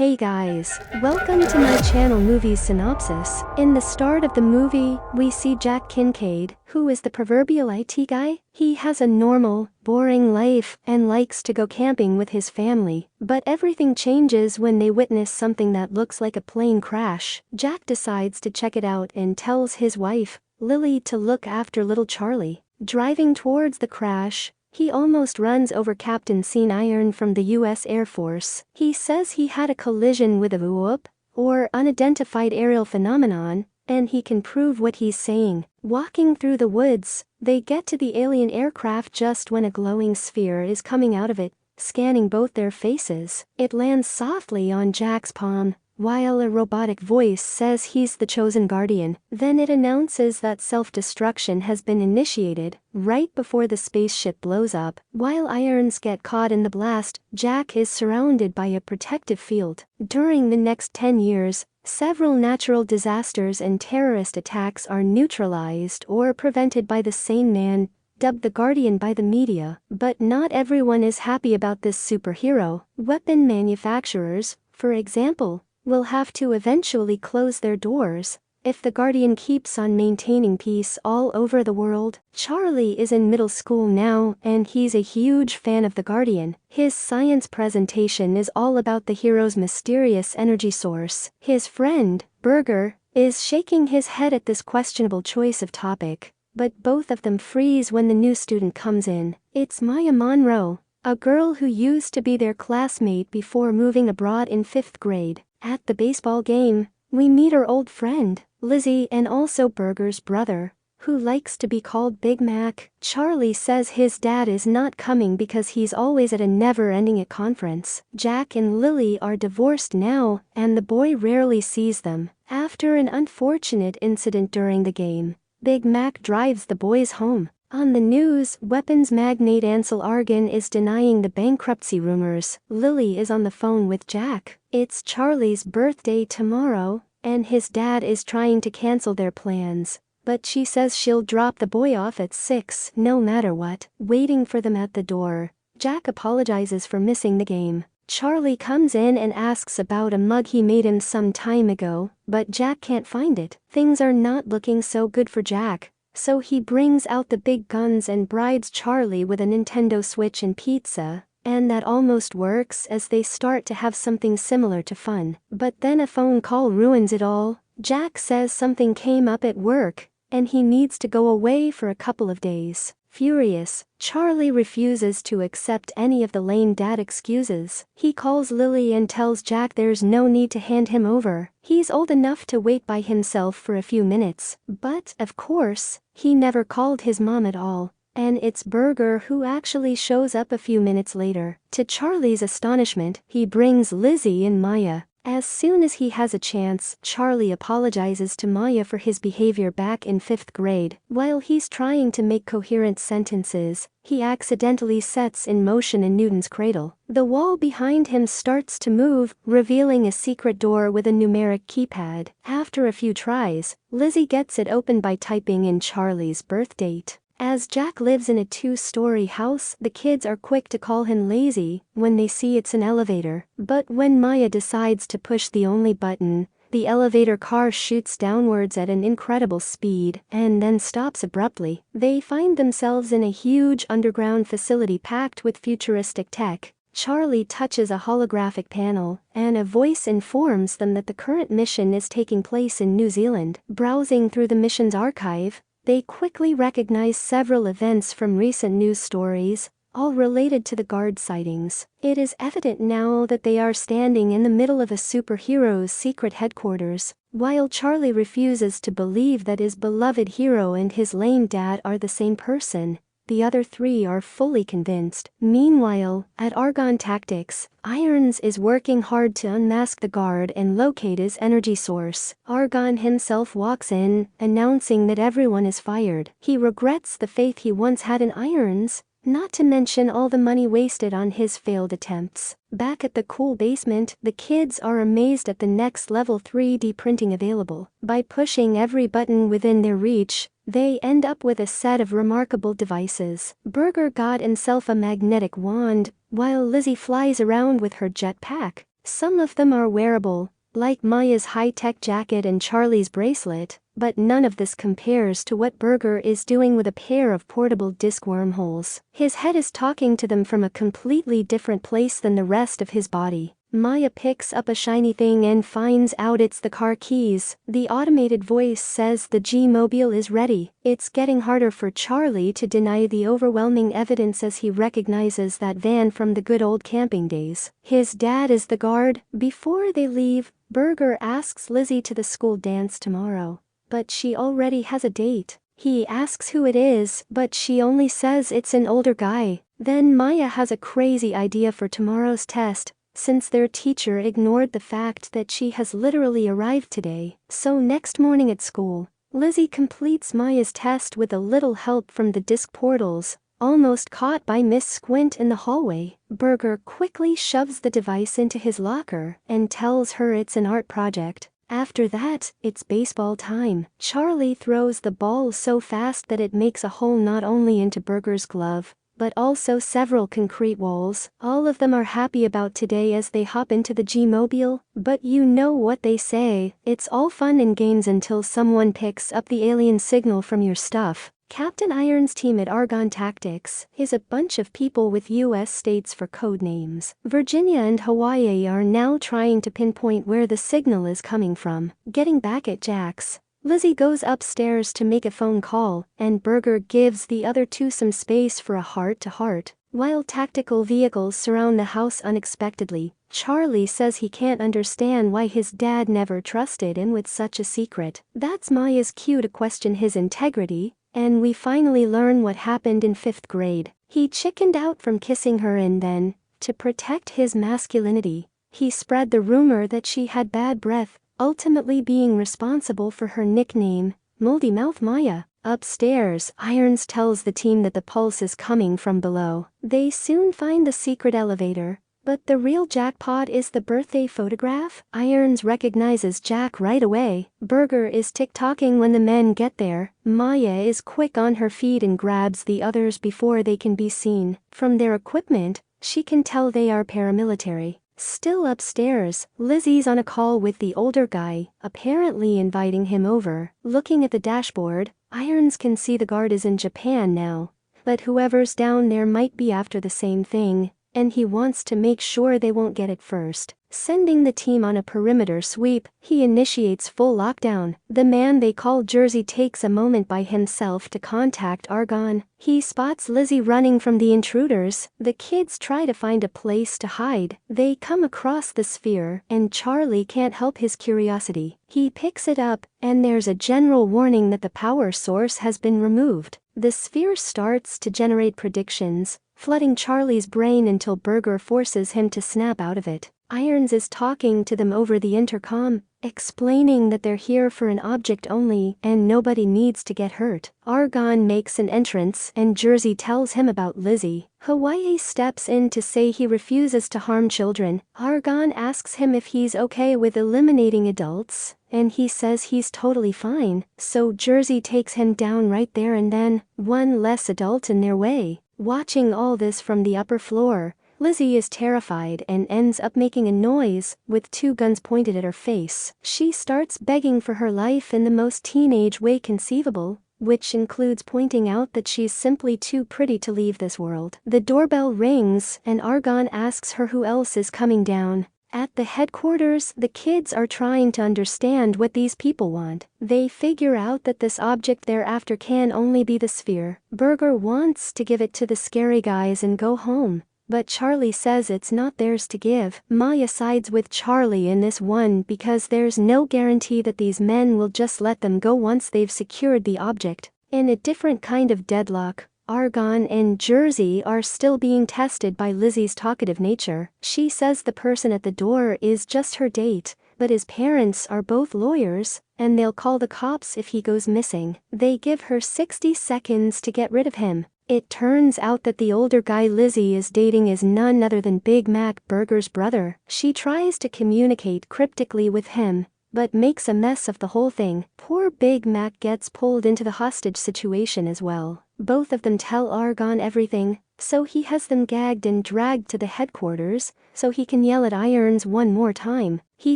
Hey guys, welcome to my channel Movie Synopsis. In the start of the movie, we see 𝐀𝐃𝐒, who is the proverbial IT guy. He has a normal, boring life and likes to go camping with his family. But everything changes when they witness something that looks like a plane crash. Jack decides to check it out and tells his wife, Lily, to look after little Charlie. Driving towards the crash, he almost runs over Captain 𝐀𝐋𝐖𝐀𝐒 from the US Air Force. He says he had a collision with a 𝐕𝐈𝐃𝐄𝐒, or unidentified aerial phenomenon, and he can prove what he's saying. Walking through the woods, they get to the alien aircraft just when a glowing sphere is coming out of it, scanning both their faces. It lands softly on Jack's palm, while a robotic voice says he's the chosen guardian. Then it announces that self-destruction has been initiated, right before the spaceship blows up. While irons get caught in the blast, Jack is surrounded by a protective field. During the next 10 years, several natural disasters and terrorist attacks are neutralized or prevented by the same man, dubbed the Guardian by the media. But not everyone is happy about this superhero. Weapon manufacturers, for example, will have to eventually close their doors if the Guardian keeps on maintaining peace all over the world. Charlie is in middle school now and he's a huge fan of the Guardian. His science presentation is all about the hero's mysterious energy source. His friend, Burger, is shaking his head at this questionable choice of topic, but both of them freeze when the new student comes in. It's Maya Monroe, a girl who used to be their classmate before moving abroad in 5th grade. At the baseball game, we meet her old friend, Lizzie, and also Burger's brother, who likes to be called Big Mac. Charlie says his dad is not coming because he's always at a never-ending conference. Jack and Lily are divorced now, and the boy rarely sees them. After an unfortunate incident during the game, Big Mac drives the boys home. On the news, weapons magnate Ansel Argan is denying the bankruptcy rumors. Lily is on the phone with Jack. It's Charlie's birthday tomorrow, and his dad is trying to cancel their plans. But she says she'll drop the boy off at 6 no matter what. Waiting for them at the door, Jack apologizes for missing the game. Charlie comes in and asks about a mug he made him some time ago, but Jack can't find it. Things are not looking so good for Jack, so he brings out the big guns and brides Charlie with a Nintendo Switch and pizza, and that almost works as they start to have something similar to fun. But then a phone call ruins it all. Jack says something came up at work, and he needs to go away for a couple of days. Furious, Charlie refuses to accept any of the lame dad excuses. He calls Lily and tells Jack there's no need to hand him over. He's old enough to wait by himself for a few minutes. But, of course, he never called his mom at all, and it's Burger who actually shows up a few minutes later. To Charlie's astonishment, he brings Lizzie and Maya. As soon as he has a chance, Charlie apologizes to Maya for his behavior back in 5th grade. While he's trying to make coherent sentences, he accidentally sets in motion a Newton's cradle. The wall behind him starts to move, revealing a secret door with a numeric keypad. After a few tries, Lizzie gets it open by typing in Charlie's birth date. As Jack lives in a 2-story house, the kids are quick to call him lazy when they see it's an elevator. But when Maya decides to push the only button, the elevator car shoots downwards at an incredible speed and then stops abruptly. They find themselves in a huge underground facility packed with futuristic tech. Charlie touches a holographic panel, and a voice informs them that the current mission is taking place in New Zealand. Browsing through the mission's archive, they quickly recognize several events from recent news stories, all related to the guard sightings. It is evident now that they are standing in the middle of a superhero's secret headquarters. While Charlie refuses to believe that his beloved hero and his lame dad are the same person, the other three are fully convinced. Meanwhile, at Argon Tactics, Irons is working hard to unmask the guard and locate his energy source. Argon himself walks in, announcing that everyone is fired. He regrets the faith he once had in Irons, not to mention all the money wasted on his failed attempts. Back at the cool basement, the kids are amazed at the next level 3D printing available. By pushing every button within their reach, they end up with a set of remarkable devices. Burger got himself a magnetic wand, while Lizzie flies around with her jetpack. Some of them are wearable, like Maya's high-tech jacket and Charlie's bracelet, but none of this compares to what Burger is doing with a pair of portable disc wormholes. His head is talking to them from a completely different place than the rest of his body. Maya picks up a shiny thing and finds out it's the car keys. The automated voice says the G-Mobile is ready. It's getting harder for Charlie to deny the overwhelming evidence as he recognizes that van from the good old camping days. His dad is the guard. Before they leave, Burger asks Lizzie to the school dance tomorrow, but she already has a date. He asks who it is, but she only says it's an older guy. Then Maya has a crazy idea for tomorrow's test, since their teacher ignored the fact that she has literally arrived today. So next morning at school, Lizzie completes Maya's test with a little help from the disc portals, almost caught by Miss Squint in the hallway. Burger quickly shoves the device into his locker and tells her it's an art project. After that, it's baseball time. Charlie throws the ball so fast that it makes a hole not only into Burger's glove, but also several concrete walls. All of them are happy about today as they hop into the G-Mobile, but you know what they say, it's all fun and games until someone picks up the alien signal from your stuff. Captain Iron's team at Argonne Tactics is a bunch of people with US states for code names. Virginia and Hawaii are now trying to pinpoint where the signal is coming from. Getting back at Jax, Lizzie goes upstairs to make a phone call, and Burger gives the other two some space for a heart-to-heart. While tactical vehicles surround the house unexpectedly, Charlie says he can't understand why his dad never trusted him with such a secret. That's Maya's cue to question his integrity, and we finally learn what happened in 5th grade. He chickened out from kissing her and then, to protect his masculinity, he spread the rumor that she had bad breath, ultimately being responsible for her nickname, Moldy Mouth Maya. Upstairs, Irons tells the team that the pulse is coming from below. They soon find the secret elevator, but the real jackpot is the birthday photograph. Irons recognizes Jack right away. Burger is tick-tocking when the men get there. Maya is quick on her feet and grabs the others before they can be seen. From their equipment, she can tell they are paramilitary. Still upstairs, Lizzie's on a call with the older guy, apparently inviting him over. Looking at the dashboard, Irons can see the guard is in Japan now, but whoever's down there might be after the same thing, and he wants to make sure they won't get it first. Sending the team on a perimeter sweep, he initiates full lockdown. The man they call Jersey takes a moment by himself to contact Argonne. He spots Lizzie running from the intruders. The kids try to find a place to hide. They come across the sphere, and Charlie can't help his curiosity. He picks it up, and there's a general warning that the power source has been removed. The sphere starts to generate predictions, flooding Charlie's brain until Burger forces him to snap out of it. Irons is talking to them over the intercom, explaining that they're here for an object only and nobody needs to get hurt. Argonne makes an entrance and Jersey tells him about Lizzie. Hawaii steps in to say he refuses to harm children. Argonne asks him if he's okay with eliminating adults, and he says he's totally fine, so Jersey takes him down right there and then, one less adult in their way. Watching all this from the upper floor, Lizzie is terrified and ends up making a noise, with 2 guns pointed at her face. She starts begging for her life in the most teenage way conceivable, which includes pointing out that she's simply too pretty to leave this world. The doorbell rings, and Argonne asks her who else is coming down. At the headquarters, the kids are trying to understand what these people want. They figure out that this object they're after can only be the sphere. Burger wants to give it to the scary guys and go home, but Charlie says it's not theirs to give. Maya sides with Charlie in this one because there's no guarantee that these men will just let them go once they've secured the object. In a different kind of deadlock, Argonne and Jersey are still being tested by Lizzie's talkative nature. She says the person at the door is just her date, but his parents are both lawyers, and they'll call the cops if he goes missing. They give her 60 seconds to get rid of him. It turns out that the older guy Lizzie is dating is none other than Big Mac, Burger's brother. She tries to communicate cryptically with him, but makes a mess of the whole thing. Poor Big Mac gets pulled into the hostage situation as well. Both of them tell Argonne everything, so he has them gagged and dragged to the headquarters, so he can yell at Irons one more time. He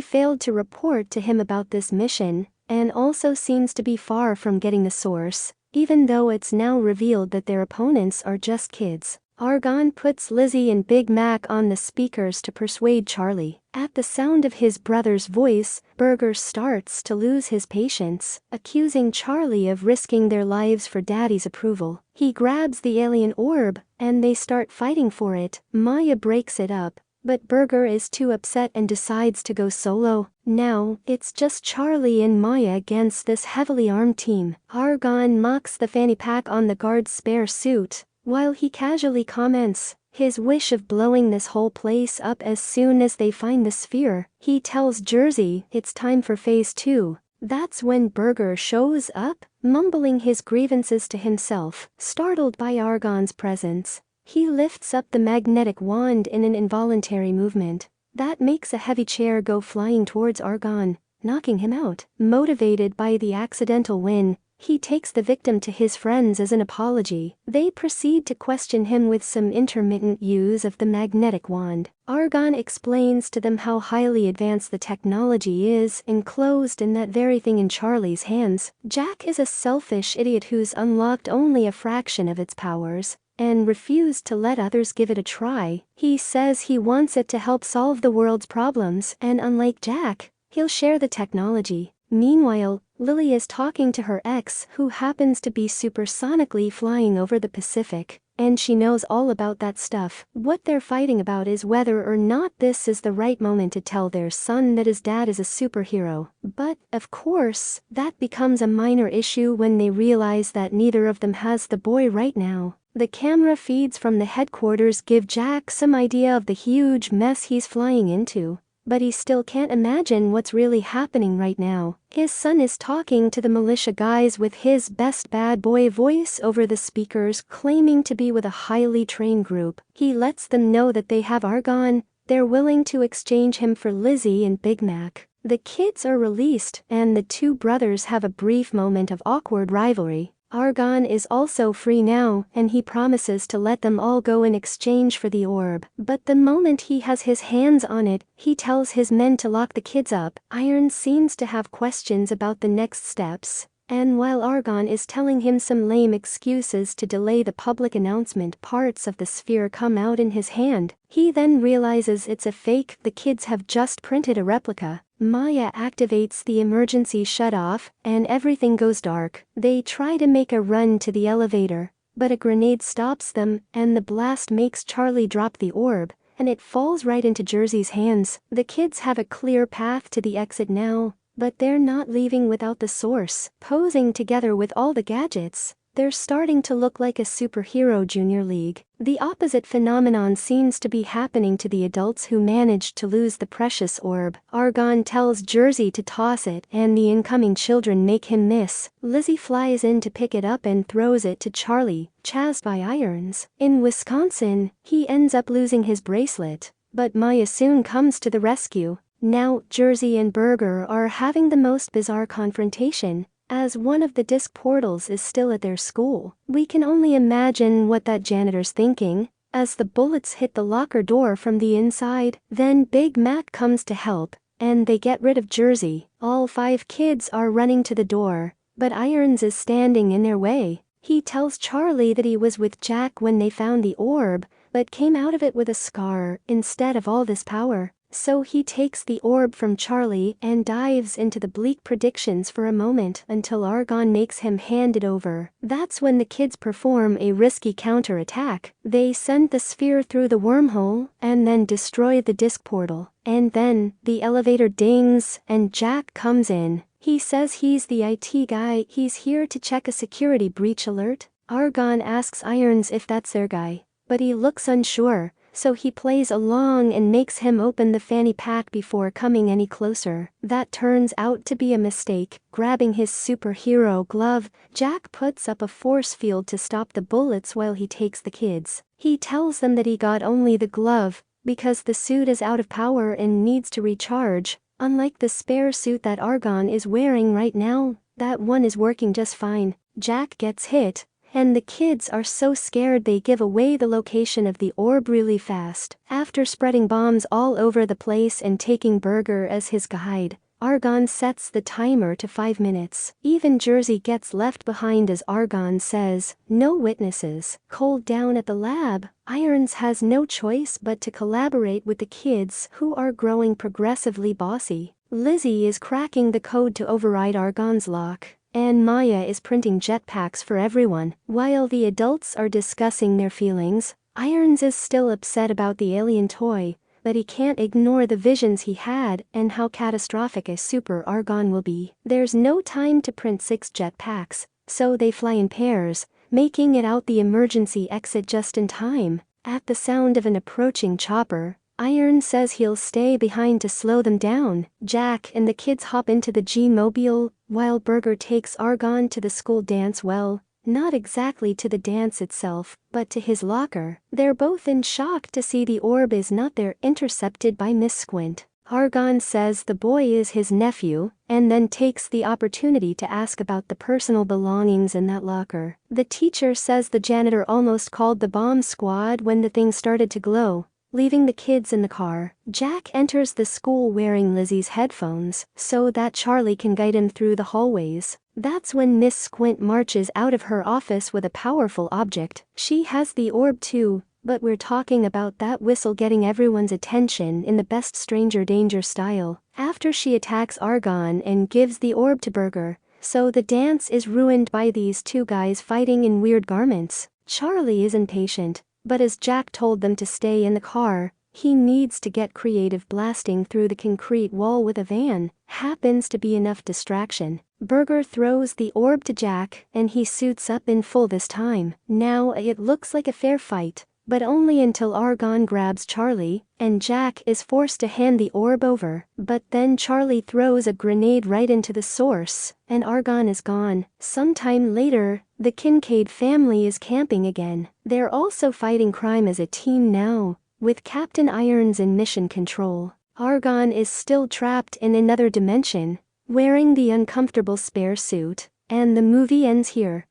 failed to report to him about this mission, and also seems to be far from getting the source, even though it's now revealed that their opponents are just kids. Argon puts Lizzie and Big Mac on the speakers to persuade Charlie. At the sound of his brother's voice, Burger starts to lose his patience, accusing Charlie of risking their lives for Daddy's approval. He grabs the alien orb, and they start fighting for it. Maya breaks it up, but Burger is too upset and decides to go solo. Now, it's just Charlie and Maya against this heavily armed team. Argon mocks the fanny pack on the guard's spare suit, while he casually comments his wish of blowing this whole place up as soon as they find the sphere. He tells Jersey it's time for phase 2. That's when Burger shows up, mumbling his grievances to himself. Startled by Argon's presence, he lifts up the magnetic wand in an involuntary movement that makes a heavy chair go flying towards Argon, knocking him out. Motivated by the accidental win, he takes the victim to his friends as an apology. They proceed to question him with some intermittent use of the magnetic wand. Argon explains to them how highly advanced the technology is enclosed in that very thing in Charlie's hands. Jack is a selfish idiot who's unlocked only a fraction of its powers, and refused to let others give it a try. He says he wants it to help solve the world's problems, and unlike Jack, he'll share the technology. Meanwhile, Lily is talking to her ex, who happens to be supersonically flying over the Pacific, and she knows all about that stuff. What they're fighting about is whether or not this is the right moment to tell their son that his dad is a superhero. But, of course, that becomes a minor issue when they realize that neither of them has the boy right now. The camera feeds from the headquarters give Jack some idea of the huge mess he's flying into, but he still can't imagine what's really happening right now. His son is talking to the militia guys with his best bad boy voice over the speakers, claiming to be with a highly trained group. He lets them know that they have Argon, they're willing to exchange him for Lizzie and Big Mac. The kids are released, and the two brothers have a brief moment of awkward rivalry. Argon is also free now, and he promises to let them all go in exchange for the orb. But the moment he has his hands on it, he tells his men to lock the kids up. Iron seems to have questions about the next steps, and while Argon is telling him some lame excuses to delay the public announcement, parts of the sphere come out in his hand. He then realizes it's a fake. The kids have just printed a replica. Maya activates the emergency shutoff, and everything goes dark. They try to make a run to the elevator, but a grenade stops them, and the blast makes Charlie drop the orb, and it falls right into Jersey's hands. The kids have a clear path to the exit now, but they're not leaving without the source. Posing together with all the gadgets, they're starting to look like a superhero junior league. The opposite phenomenon seems to be happening to the adults who managed to lose the precious orb. Argon tells Jersey to toss it, and the incoming children make him miss. Lizzie flies in to pick it up and throws it to Charlie, chased by Irons. In Wisconsin, he ends up losing his bracelet, but Maya soon comes to the rescue. Now, Jersey and Burger are having the most bizarre confrontation, as one of the disc portals is still at their school. We can only imagine what that janitor's thinking, as the bullets hit the locker door from the inside. Then Big Mac comes to help, and they get rid of Jersey. All 5 kids are running to the door, but Irons is standing in their way. He tells Charlie that he was with Jack when they found the orb, but came out of it with a scar instead of all this power. So he takes the orb from Charlie and dives into the bleak predictions for a moment until Argon makes him hand it over. That's when the kids perform a risky counter-attack. They send the sphere through the wormhole and then destroy the disc portal. And then, the elevator dings and Jack comes in. He says he's the IT guy. He's here to check a security breach alert. Argon asks Irons if that's their guy, but he looks unsure. So he plays along and makes him open the fanny pack before coming any closer. That turns out to be a mistake. Grabbing his superhero glove, Jack puts up a force field to stop the bullets while he takes the kids. He tells them that he got only the glove because the suit is out of power and needs to recharge. Unlike the spare suit that Argon is wearing right now, that one is working just fine. Jack gets hit, and the kids are so scared they give away the location of the orb really fast. After spreading bombs all over the place and taking Burger as his guide, Argon sets the timer to 5 minutes. Even Jersey gets left behind as Argon says, "No witnesses." Cold down at the lab, Irons has no choice but to collaborate with the kids who are growing progressively bossy. Lizzie is cracking the code to override Argon's lock, and Maya is printing jetpacks for everyone. While the adults are discussing their feelings, Irons is still upset about the alien toy, but he can't ignore the visions he had and how catastrophic a super Argon will be. There's no time to print 6 jetpacks, so they fly in pairs, making it out the emergency exit just in time. At the sound of an approaching chopper, Iron says he'll stay behind to slow them down. Jack and the kids hop into the G-Mobile, while Burger takes Argon to the school dance. Well, not exactly to the dance itself, but to his locker. They're both in shock to see the orb is not there, intercepted by Miss Squint. Argon says the boy is his nephew, and then takes the opportunity to ask about the personal belongings in that locker. The teacher says the janitor almost called the bomb squad when the thing started to glow, leaving the kids in the car. Jack enters the school wearing Lizzie's headphones, so that Charlie can guide him through the hallways. That's when Miss Squint marches out of her office with a powerful object. She has the orb too, but we're talking about that whistle getting everyone's attention in the best stranger danger style. After she attacks Argon and gives the orb to Burger, so the dance is ruined by these two guys fighting in weird garments. Charlie is impatient, but as Jack told them to stay in the car, he needs to get creative. Blasting through the concrete wall with a van happens to be enough distraction. Burger throws the orb to Jack and he suits up in full this time. Now it looks like a fair fight, but only until Argon grabs Charlie, and Jack is forced to hand the orb over. But then Charlie throws a grenade right into the source, and Argon is gone. Sometime later, the Kincaid family is camping again. They're also fighting crime as a team now, with Captain Irons in mission control. Argon is still trapped in another dimension, wearing the uncomfortable spare suit, and the movie ends here.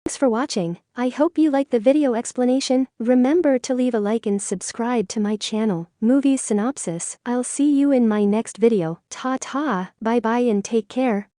Thanks for watching. I hope you liked the video explanation. Remember to leave a like and subscribe to my channel, Movie Synopsis. I'll see you in my next video. Ta-ta, bye-bye and take care.